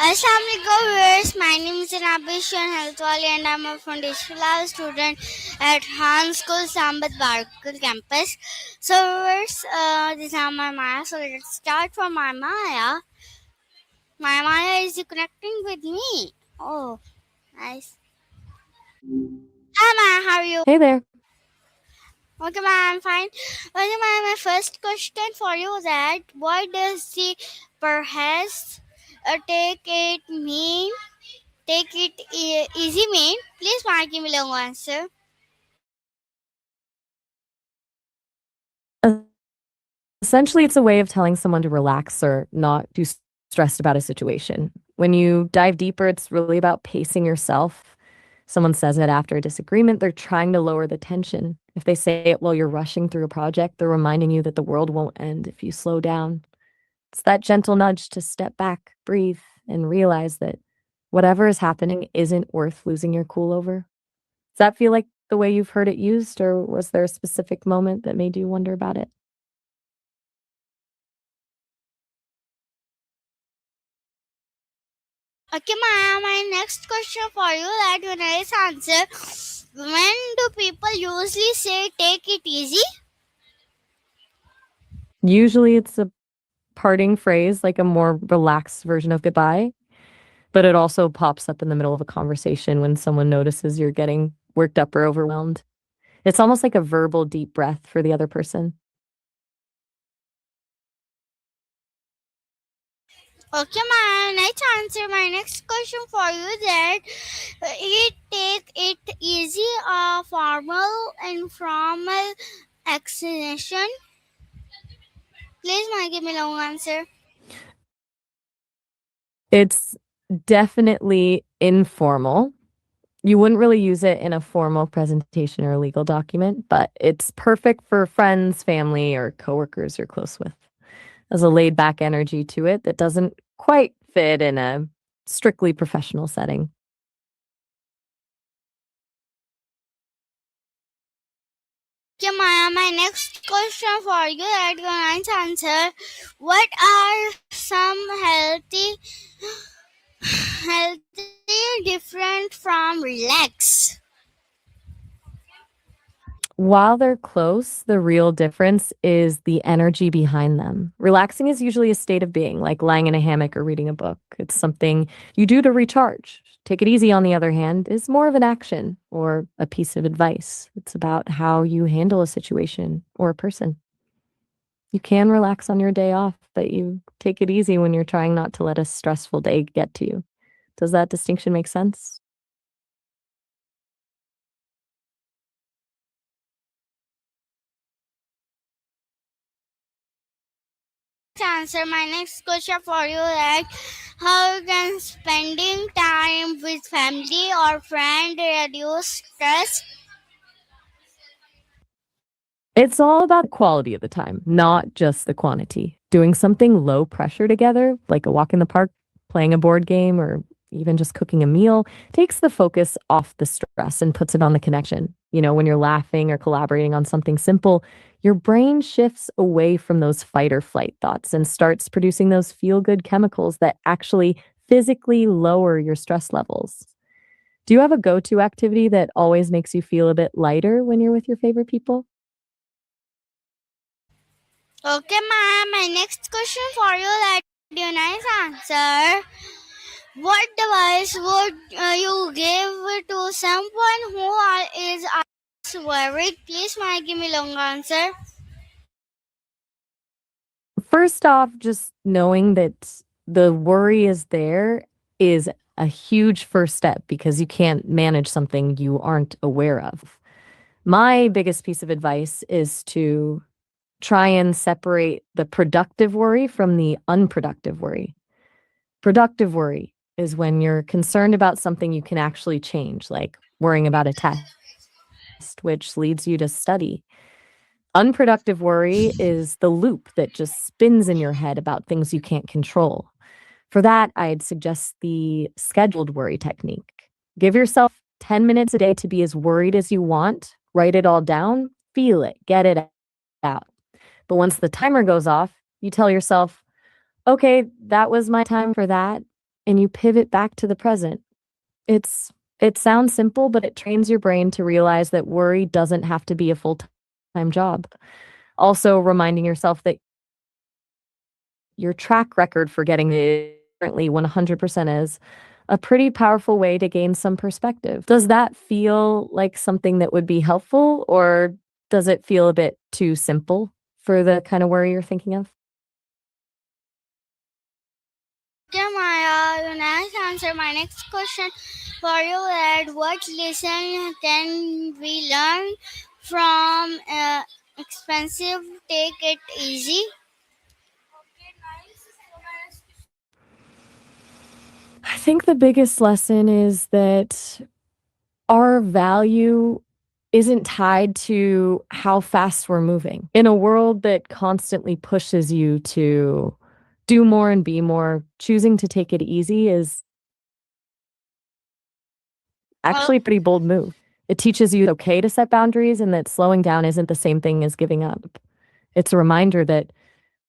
Assalamualaikum viewers, my name is Anabishan Healthwali and I'm a foundation level student at Han School Sambat Barkal campus. So viewers, this is my Maya. So let's start from my Maya. My Maya is connecting with me. Oh, nice. Hi Maya, how are you? Hey there. Okay Maya, I'm fine. Okay Maya, my first question for you is that what does the perhaps take it mean? Take it easy mean? Please Maya, give me a long answer. Essentially, it's a way of telling someone to relax or not too stressed about a situation. When you dive deeper, it's really about pacing yourself. Someone says it after a disagreement, they're trying to lower the tension. If they say it while you're rushing through a project, they're reminding you that the world won't end if you slow down. It's that gentle nudge to step back, breathe, and realize that whatever is happening isn't worth losing your cool over. Does that feel like the way you've heard it used, or was there a specific moment that made you wonder about it? Okay, Maya, my next question for you that you nice answer. When do people usually say take it easy? Usually it's a parting phrase, like a more relaxed version of goodbye, but it also pops up in the middle of a conversation when someone notices you're getting worked up or overwhelmed. It's almost like a verbal deep breath for the other person. Okay, Maya, nice answer. My next question for you that it take it easy formal and formal explanation. Please, Maya, give me a long answer. It's definitely informal. You wouldn't really use it in a formal presentation or a legal document, but it's perfect for friends, family, or coworkers you're close with. There's a laid back energy to it that doesn't quite fit in a strictly professional setting. Okay, Maya, my next question for you that you nice answer. What are some healthy different from relax? While they're close, the real difference is the energy behind them. Relaxing is usually a state of being, like lying in a hammock or reading a book. It's something you do to recharge. Take it easy, on the other hand, is more of an action or a piece of advice. It's about how you handle a situation or a person. You can relax on your day off, but you take it easy when you're trying not to let a stressful day get to you. Does that distinction make sense? To answer my next question for you that how can spending time with family or friend reduce stress? It's all about the quality of the time, not just the quantity. Doing something low pressure together, like a walk in the park, playing a board game, or even just cooking a meal, takes the focus off the stress and puts it on the connection. When you're laughing or collaborating on something simple, your brain shifts away from those fight or flight thoughts and starts producing those feel good chemicals that actually physically lower your stress levels. Do you have a go to activity that always makes you feel a bit lighter when you're with your favorite people? Okay, ma'am. My next question for you that you nice answer. What advice would you give to someone who is worried? Please, ma'am, give me long answer. First off, just knowing that the worry is there is a huge first step because you can't manage something you aren't aware of. My biggest piece of advice is to try and separate the productive worry from the unproductive worry. Productive worry is when you're concerned about something you can actually change, like worrying about a test, which leads you to study. Unproductive worry is the loop that just spins in your head about things you can't control. For that, I'd suggest the scheduled worry technique. Give yourself 10 minutes a day to be as worried as you want, write it all down, feel it, get it out. But once the timer goes off, you tell yourself, okay, that was my time for that. and you pivot back to the present. It sounds simple, but it trains your brain to realize that worry doesn't have to be a full-time job. Also reminding yourself that your track record for getting the currently 100% is a pretty powerful way to gain some perspective. Does that feel like something that would be helpful, or does it feel a bit too simple for the kind of worry you're thinking of? Okay, Maya, you next answer my next question for you that what lesson can we learn from expensive take it easy? I think the biggest lesson is that our value isn't tied to how fast we're moving. In a world that constantly pushes you to do more and be more, choosing to take it easy is Well, actually a pretty bold move. It teaches you it's okay to set boundaries and that slowing down isn't the same thing as giving up. It's a reminder that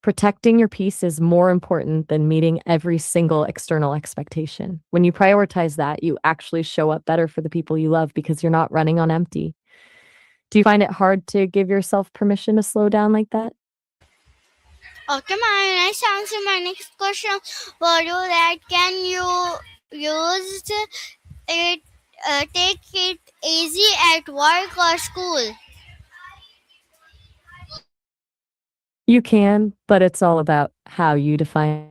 protecting your peace is more important than meeting every single external expectation. When you prioritize that, you actually show up better for the people you love because you're not running on empty. Do you find it hard to give yourself permission to slow down like that? okay, my next answer my next question for you that can you use it take it easy at work or school? You can, but it's all about how you define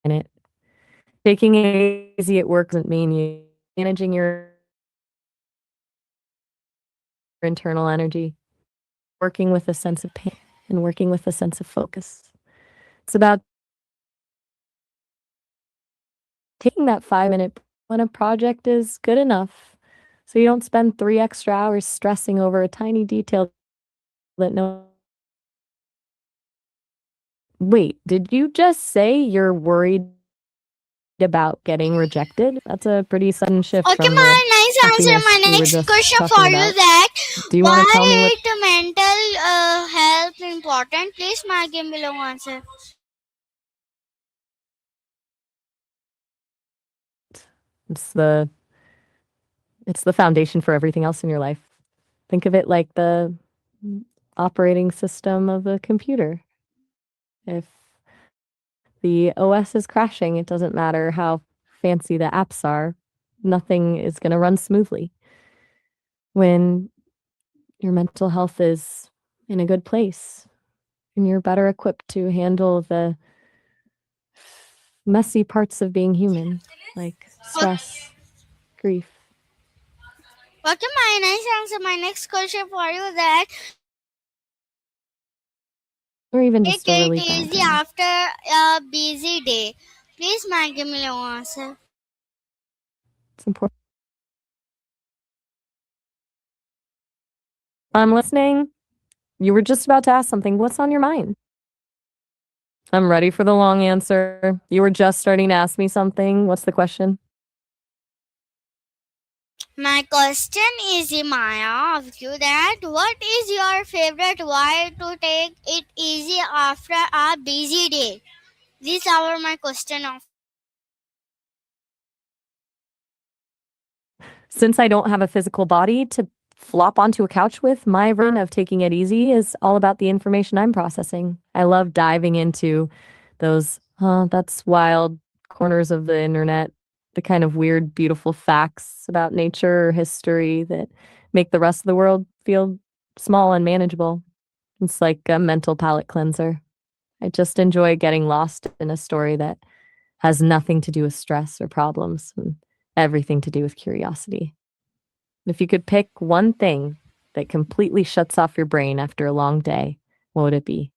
it. Taking it easy at work doesn't mean you managing your internal energy, working with a sense of pain and working with a sense of focus. It's about taking that 5 minute when a project is good enough so you don't spend 3 extra hours stressing over a tiny detail that no. Wait, did you just say you're worried about getting rejected? That's a pretty sudden shift Okay, from the my nice answer. happiness My we were next just question talking for you about. that Do you want to tell me why what is mental health important? Please, my game below answer. it's the it's the foundation for everything else in your life. Think of it like the operating system of a computer. If the OS is crashing, it doesn't matter how fancy the apps are, nothing is going to run smoothly. When your mental health is in a good place and you're better equipped to handle the messy parts of being human, like stress, grief. Okay, my nice answer. My next question for you that Or even take just a it really bad easy day. after a busy day. Please, my game below answer. It's important. I'm listening. You were just about to ask something. What's on your mind? I'm ready for the long answer. You were just starting to ask me something. What's the question? My question is, Maya, of you that what is your favorite way to take it easy after a busy day? These are my question of. Since I don't have a physical body to flop onto a couch with, my version of taking it easy is all about the information I'm processing. I love diving into those, that's wild corners of the internet, the kind of weird, beautiful facts about nature or history that make the rest of the world feel small and manageable. It's like a mental palate cleanser. I just enjoy getting lost in a story that has nothing to do with stress or problems and everything to do with curiosity. If you could pick one thing that completely shuts off your brain after a long day, what would it be?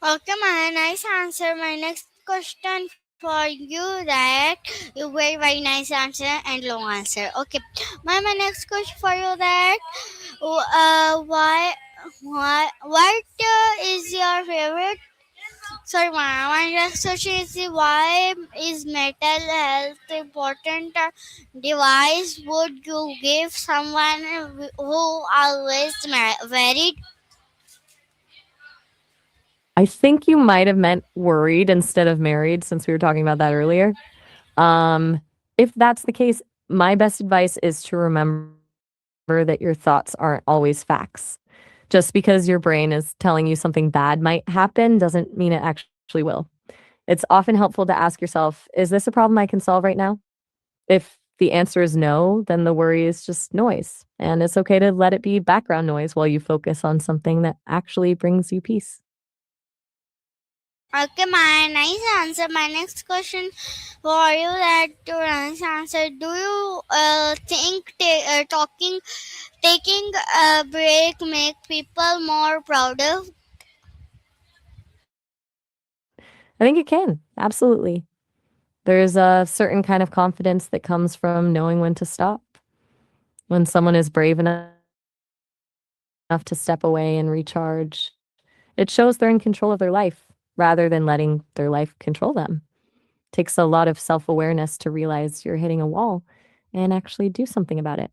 Okay, my nice answer. My next question for you that you very nice answer and long answer. Okay, my next question for you that what is your favorite. Sorry, my next question is why is mental health important device would you give someone who always worried? I think you might have meant worried instead of married since we were talking about that earlier. Um, if that's the case, my best advice is to remember that your thoughts aren't always facts. Just because your brain is telling you something bad might happen doesn't mean it actually will. It's often helpful to ask yourself, is this a problem I can solve right now? If the answer is no, then the worry is just noise. And it's okay to let it be background noise while you focus on something that actually brings you peace. Okay, my nice answer. My next question for you that to nice answer. Do you think taking a break make people more prouder? I think it can. Absolutely. There's a certain kind of confidence that comes from knowing when to stop. When someone is brave enough to step away and recharge, it shows they're in control of their life rather than letting their life control them. Takes a lot of self-awareness to realize you're hitting a wall and actually do something about it.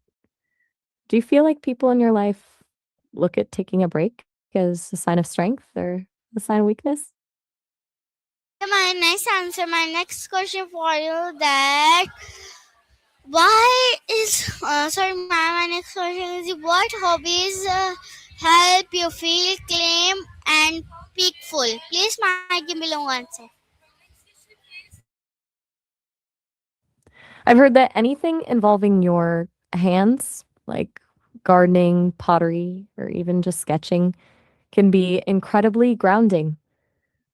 Do you feel like people in your life look at taking a break as a sign of strength or a sign of weakness? My nice answer. My next question for you that why is sorry my next question is what hobbies help you feel claim and peaceful? Please my give me long answer. I've heard that anything involving your hands, like gardening, pottery, or even just sketching, can be incredibly grounding.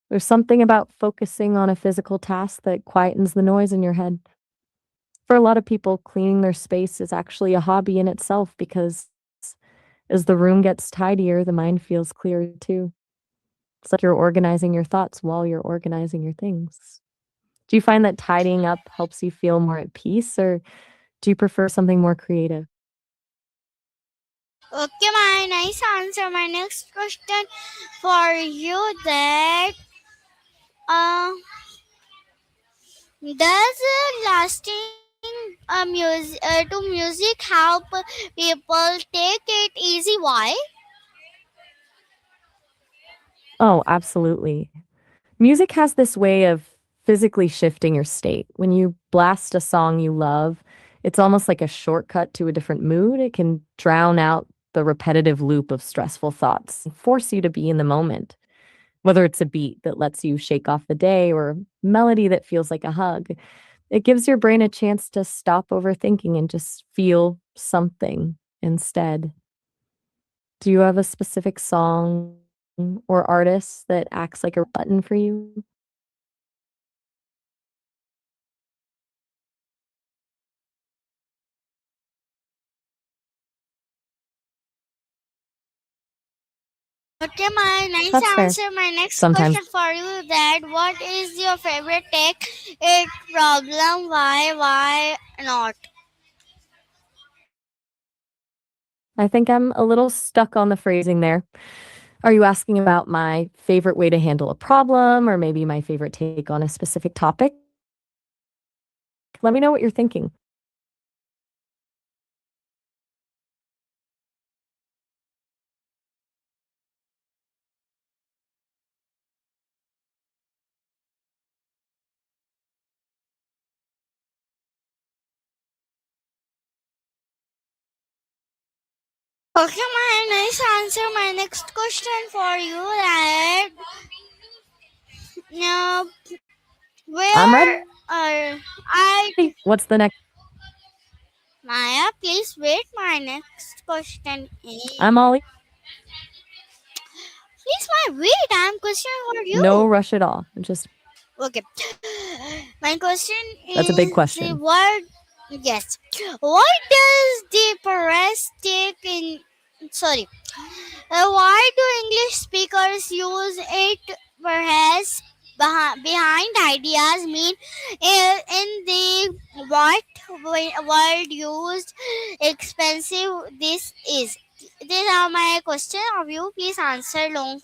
There's something about focusing on a physical task that quietens the noise in your head. For a lot of people, cleaning their space is actually a hobby in itself because as the room gets tidier, the mind feels clearer too. It's like you're organizing your thoughts while you're organizing your things. Do you find that tidying up helps you feel more at peace, or do you prefer something more creative? Okay, my nice answer. My next question for you that uh, does lasting to music help people take it easy? Why? Oh, absolutely. Music has this way of physically shifting your state. When you blast a song you love, it's almost like a shortcut to a different mood. It can drown out the repetitive loop of stressful thoughts, force you to be in the moment. Whether it's a beat that lets you shake off the day or a melody that feels like a hug, it gives your brain a chance to stop overthinking and just feel something instead. Do you have a specific song or artist that acts like a button for you? Okay, my nice That's fair. answer. My next Sometimes question for you that what is your favorite take it problem? Why not? I think I'm a little stuck on the phrasing there. Are you asking about my favorite way to handle a problem or maybe my favorite take on a specific topic? Let me know what you're thinking. Okay, my nice answer. My next question for you that uh, I'm ready. where I What's the next? Maya, please wait. My next question is I'm all please my wait. I'm questioning for no you. rush at all. Just Okay. My question that's a big is question. what? Yes. Why does the press take in? Sorry. Why do English speakers use it? Perhaps behind ideas mean in the what world used expensive this is. These are my question of you. Please answer long.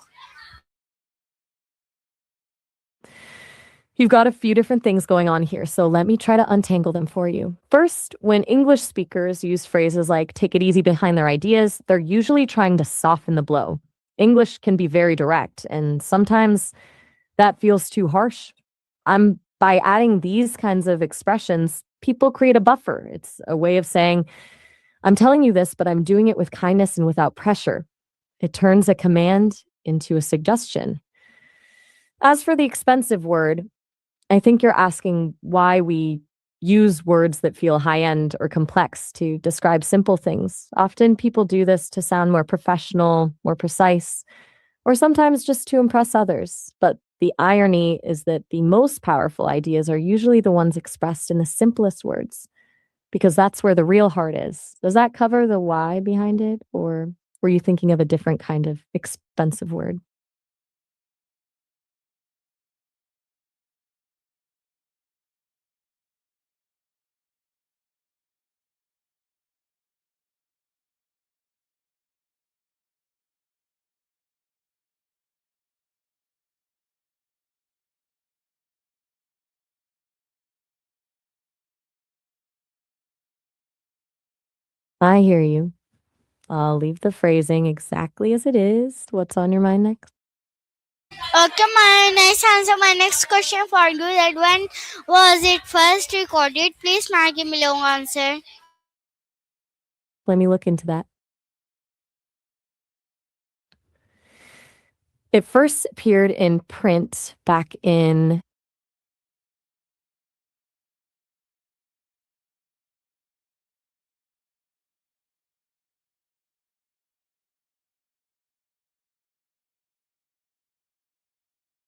You've got a few different things going on here, so let me try to untangle them for you. First, when English speakers use phrases like take it easy behind their ideas, they're usually trying to soften the blow. English can be very direct, and sometimes that feels too harsh. I'm By adding these kinds of expressions, people create a buffer. It's a way of saying, I'm telling you this, but I'm doing it with kindness and without pressure. It turns a command into a suggestion. As for the expensive word, I think you're asking why we use words that feel high end or complex to describe simple things. Often people do this to sound more professional, more precise, or sometimes just to impress others. But the irony is that the most powerful ideas are usually the ones expressed in the simplest words, because that's where the real heart is. Does that cover the why behind it, or were you thinking of a different kind of expensive word? I hear you. I'll leave the phrasing exactly as it is. What's on your mind next? Okay, my nice answer. My next question for you that when was it first recorded? Please, not give me long answer. Let me look into that. It first appeared in print back in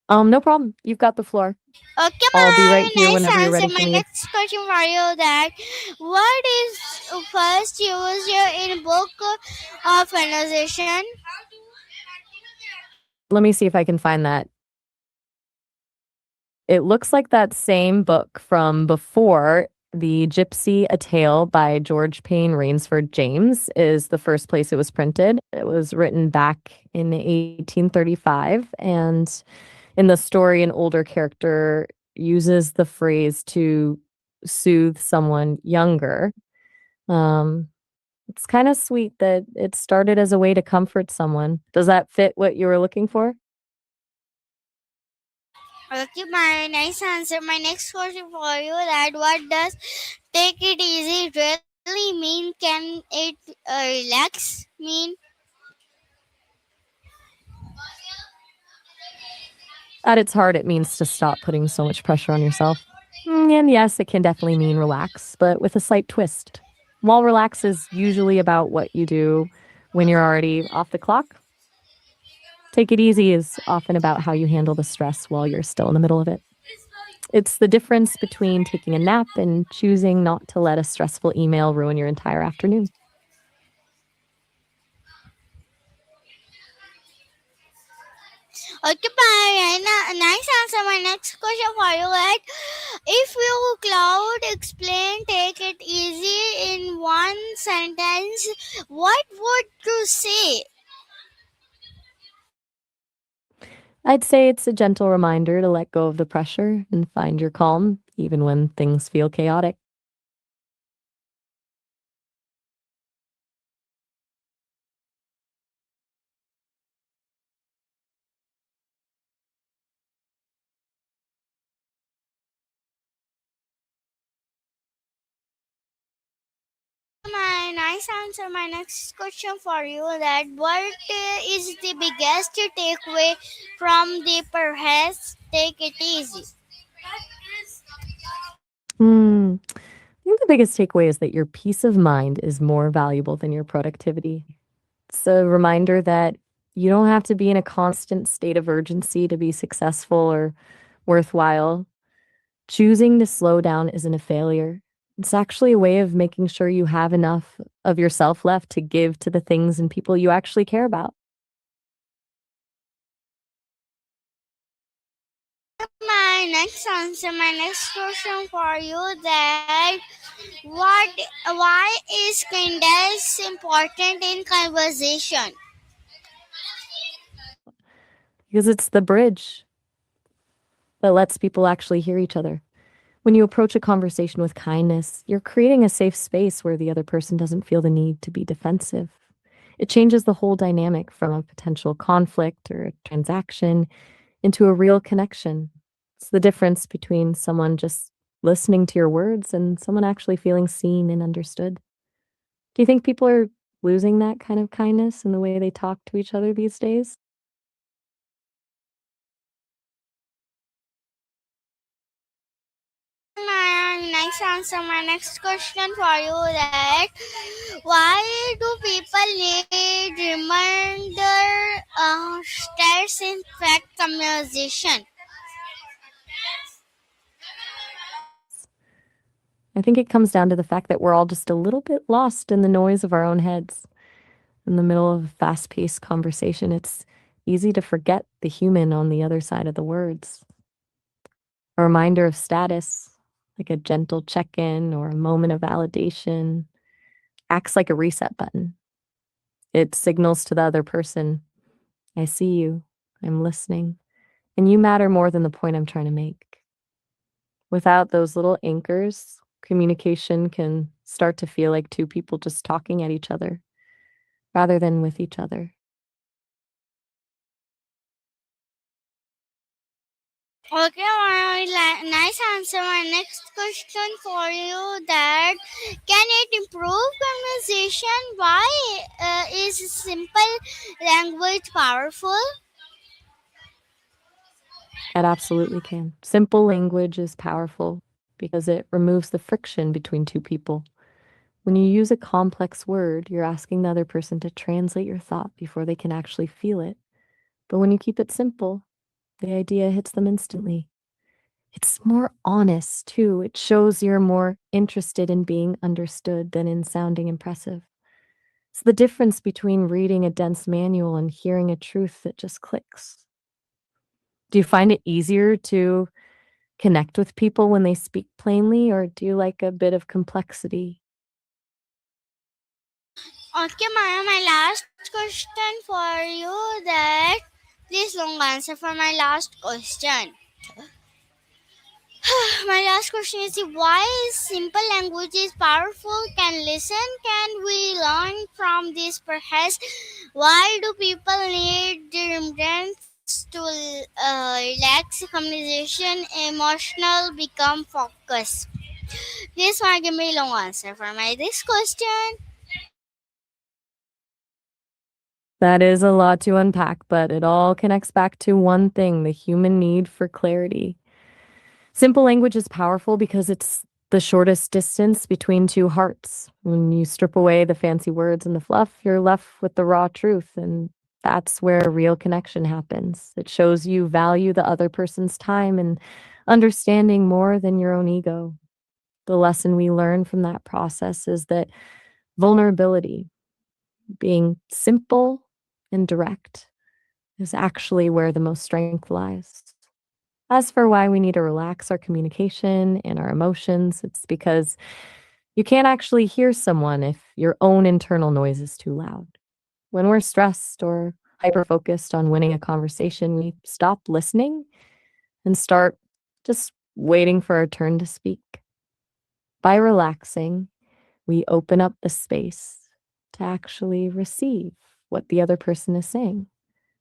no problem. You've got the floor. Okay, I'll be right my here nice whenever you're answer. ready for My me. next question for you that what is first used in book of conversation? Let me see if I can find that. It looks like that same book from before, The Gypsy, A Tale by George Payne Rainsford James, is the first place it was printed. It was written back in 1835, and in the story, an older character uses the phrase to soothe someone younger. Um, it's kind of sweet that it started as a way to comfort someone. Does that fit what you were looking for? Okay, my nice answer. My next question for you that what does take it easy really mean? Can it relax mean? At its heart, it means to stop putting so much pressure on yourself. And yes, it can definitely mean relax, but with a slight twist. While relax is usually about what you do when you're already off the clock, take it easy is often about how you handle the stress while you're still in the middle of it. It's the difference between taking a nap and choosing not to let a stressful email ruin your entire afternoon. Okay, bye. Nice answer. My next question for you is if you cloud explain take it easy in one sentence, what would you say? I'd say it's a gentle reminder to let go of the pressure and find your calm, even when things feel chaotic. My nice answer. My next question for you that what is the biggest takeaway from the perhaps take it easy? Hmm. I think the biggest takeaway is that your peace of mind is more valuable than your productivity. It's a reminder that you don't have to be in a constant state of urgency to be successful or worthwhile. Choosing to slow down isn't a failure. It's actually a way of making sure you have enough of yourself left to give to the things and people you actually care about. My next answer. My next question for you that what why is kindness important in conversation? Because it's the bridge that lets people actually hear each other. When you approach a conversation with kindness, you're creating a safe space where the other person doesn't feel the need to be defensive. It changes the whole dynamic from a potential conflict or a transaction into a real connection. It's the difference between someone just listening to your words and someone actually feeling seen and understood. Do you think people are losing that kind of kindness in the way they talk to each other these days? My next answer, my next question for you that why do people need reminder stress in fact conversation? I think it comes down to the fact that we're all just a little bit lost in the noise of our own heads. In the middle of a fast paced conversation, it's easy to forget the human on the other side of the words. A reminder of status, like a gentle check in or a moment of validation, acts like a reset button. It signals to the other person, I see you, I'm listening, and you matter more than the point I'm trying to make. Without those little anchors, communication can start to feel like two people just talking at each other rather than with each other. Okay, nice answer. My next question for you that can it improve conversation? Why is simple language powerful? It absolutely can. Simple language is powerful because it removes the friction between two people. When you use a complex word, you're asking the other person to translate your thought before they can actually feel it. But when you keep it simple, the idea hits them instantly. It's more honest, too. It shows you're more interested in being understood than in sounding impressive. It's the difference between reading a dense manual and hearing a truth that just clicks. Do you find it easier to connect with people when they speak plainly, or do you like a bit of complexity? Okay, Maya, my last question for you that please long answer for my last question. My last question is why simple language is powerful? Can listen? Can we learn from this perhaps? Why do people need the remembrance to relax communication, emotional become focus? Please give me a long answer for my this question. That is a lot to unpack, but it all connects back to one thing: the human need for clarity. Simple language is powerful because it's the shortest distance between two hearts. When you strip away the fancy words and the fluff, you're left with the raw truth, and that's where real connection happens. It shows you value the other person's time and understanding more than your own ego. The lesson we learn from that process is that vulnerability, being simple and direct, is actually where the most strength lies. As for why we need to relax our communication and our emotions, it's because you can't actually hear someone if your own internal noise is too loud. When we're stressed or hyper focused on winning a conversation, we stop listening and start just waiting for our turn to speak. By relaxing, we open up the space to actually receive what the other person is saying,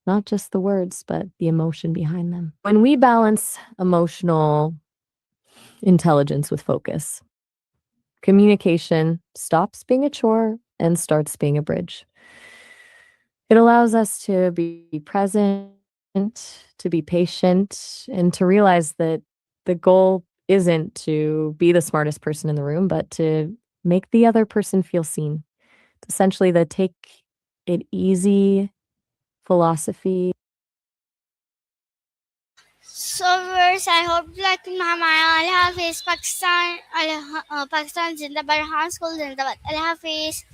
not just the words, but the emotion behind them. When we balance emotional intelligence with focus, communication stops being a chore and starts being a bridge. It allows us to be present, to be patient, and to realize that the goal isn't to be the smartest person in the room, but to make the other person feel seen. Essentially, the take it easy philosophy. So viewers, I hope like Maya Allah Hafiz Pakistan, Pakistan Zindabad, Han School Zindabad, Allah Hafiz.